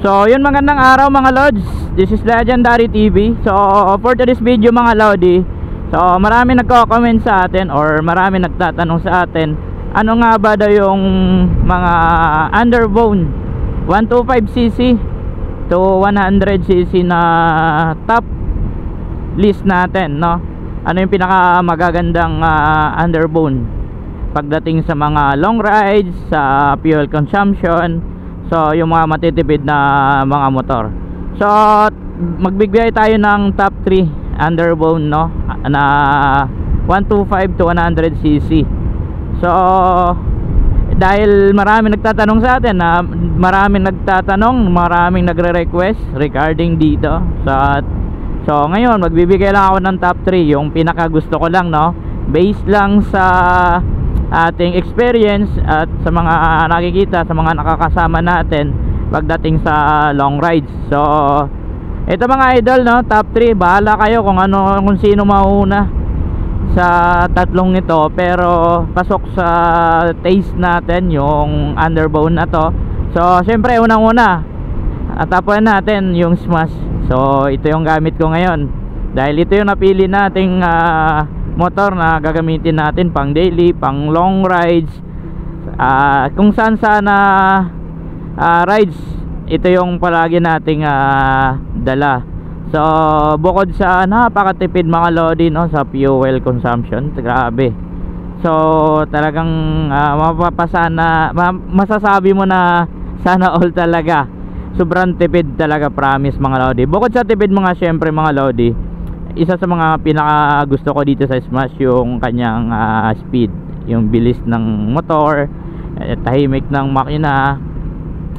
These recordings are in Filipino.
So yun, magandang araw mga Lods. This is Legendary TV. So for today's video mga Lodi, so marami nagko-comment sa atin or marami nagtatanong sa atin, ano nga ba daw yung mga underbone 125cc to 100cc na top list natin, no? Ano yung pinaka magagandang underbone pagdating sa mga long rides, sa fuel consumption, so yung mga matitipid na mga motor. So magbigay tayo ng top 3 underbone, no, na 125 to 100cc. So dahil maraming nagtatanong sa atin, maraming nagre-request regarding dito. So ngayon magbibigay lang ako ng top 3, yung pinaka gusto ko lang, no, based lang sa ating experience at sa mga nakikita, sa mga nakakasama natin pagdating sa long rides. So ito mga idol, no, top 3, bahala kayo kung sino mauna sa tatlong ito, pero pasok sa taste natin yung underbone na to. So syempre unang-una tapuan natin yung Smash. So ito yung gamit ko ngayon dahil ito yung napili nating motor na gagamitin natin pang daily, pang long rides, kung saan sana rides, ito yung palagi nating dala. So bukod sa napakatipid mga Lodi, no, sa fuel consumption, grabe. So talagang masasabi mo na sana all talaga. Sobrang tipid talaga, promise mga Lodi. Bukod sa tipid mga, syempre mga Lodi, isa sa mga pinaka gusto ko dito sa Smash yung kanyang speed, yung bilis ng motor, tahimik ng makina,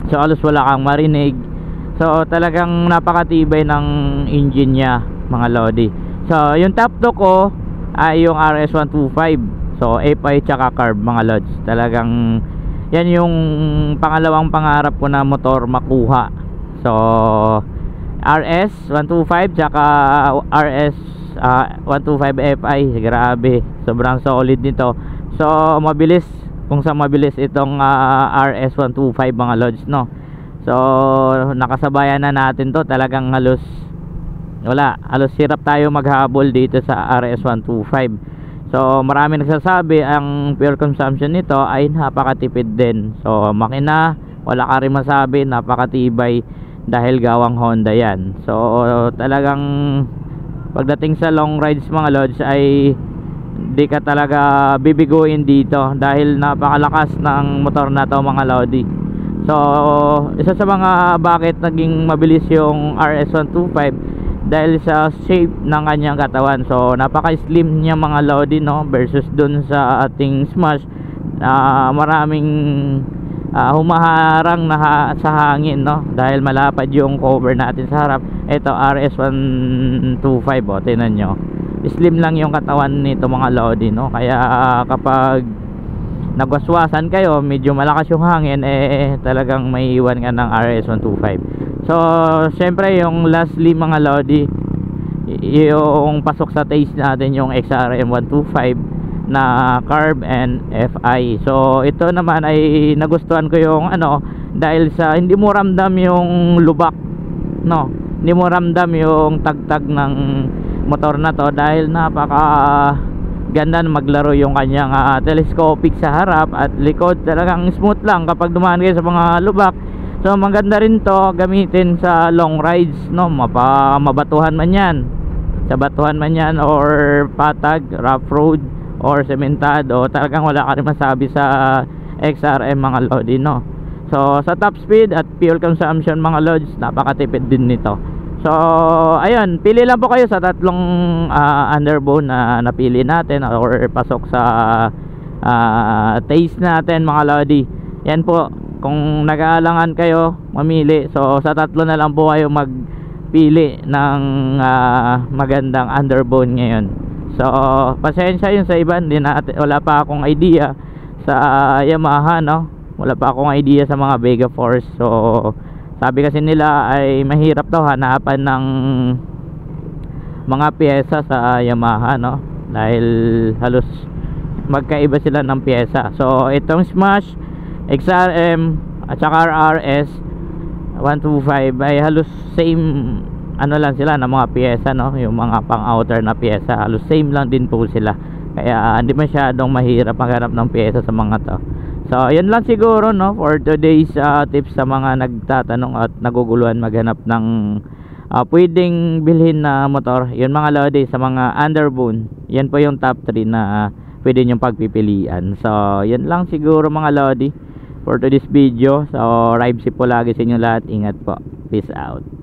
so halos wala kang marinig. So talagang napakatibay ng engine niya mga Lodi. So yung top 2 ko ay yung RS125, so FI tsaka carb mga Lods. Talagang yan yung pangalawang pangarap ko na motor makuha. So RS125 tsaka RS125 FI, grabe, sobrang solid nito. So mabilis, kung sa mabilis itong RS125 mga Lods, no. So nakasabayan na natin to, talagang halos hirap tayo maghabol dito sa RS125. So marami nagsasabi ang fuel consumption nito ay napakatipid din. So makina, wala ka rin masabi, napakatibay dahil gawang Honda yan. So talagang pagdating sa long rides mga Lods ay di ka talaga bibiguin dito dahil napakalakas ng motor na to mga Lodi. So isa sa mga bakit naging mabilis yung RS125 dahil sa shape ng kanyang katawan. So napaka-slim niya mga Lodi, no, versus dun sa ating Smash, maraming humaharang sa hangin, no, dahil malapad yung cover natin sa harap. Ito RS125, tingnan nyo, slim lang yung katawan nito mga Lodi, no. Kaya kapag nagwaswasan kayo, medyo malakas yung hangin, talagang may iwan ka ng RS125. So syempre yung lastly mga Lodi, yung pasok sa taste natin yung XRM125 na carb and FI. So ito naman ay nagustuhan ko yung dahil sa hindi mo ramdam yung lubak, no, hindi mo ramdam yung tagtag ng motor na to dahil napaka ganda na maglaro yung kanyang telescopic sa harap at likod. Talagang smooth lang kapag dumaan kayo sa mga lubak. So maganda rin to gamitin sa long rides, no, mabatuhan man yan, sa batuhan man yan, or patag, rough road, or sementado. Talagang wala ka rin masabi sa XRM mga Lodi, no. So sa top speed at fuel consumption mga Lods, napakatipid din nito. So ayun, pili lang po kayo sa tatlong underbone na napili natin or pasok sa taste natin mga Lodi. Yan po, kung nag-aalangan kayo mamili, so sa tatlo na lang po kayo magpili ng magandang underbone ngayon. So pasensya yun sa iba, wala pa akong idea sa Yamaha, no, wala pa akong idea sa mga Vega Force. So sabi kasi nila ay mahirap daw hanapan ng mga pyesa sa Yamaha, no, dahil halos magkaiba sila ng pyesa. So itong Smash, XRM at saka RS, 125 ay halos same ano lang sila na mga piyesa, no? Yung mga pang outer na piyesa halos same lang din po sila, kaya hindi masyadong mahirap maghanap ng piyesa sa mga to. So yun lang siguro, no, for today's tips sa mga nagtatanong at naguguluhan maghanap ng pwedeng bilhin na motor. Yun mga lodi, sa mga underbone, yan po yung top 3 na pwede nyong pagpipilian. So yun lang siguro mga lodi for today's video. So ride safe po lagi sa inyo lahat, ingat po, peace out.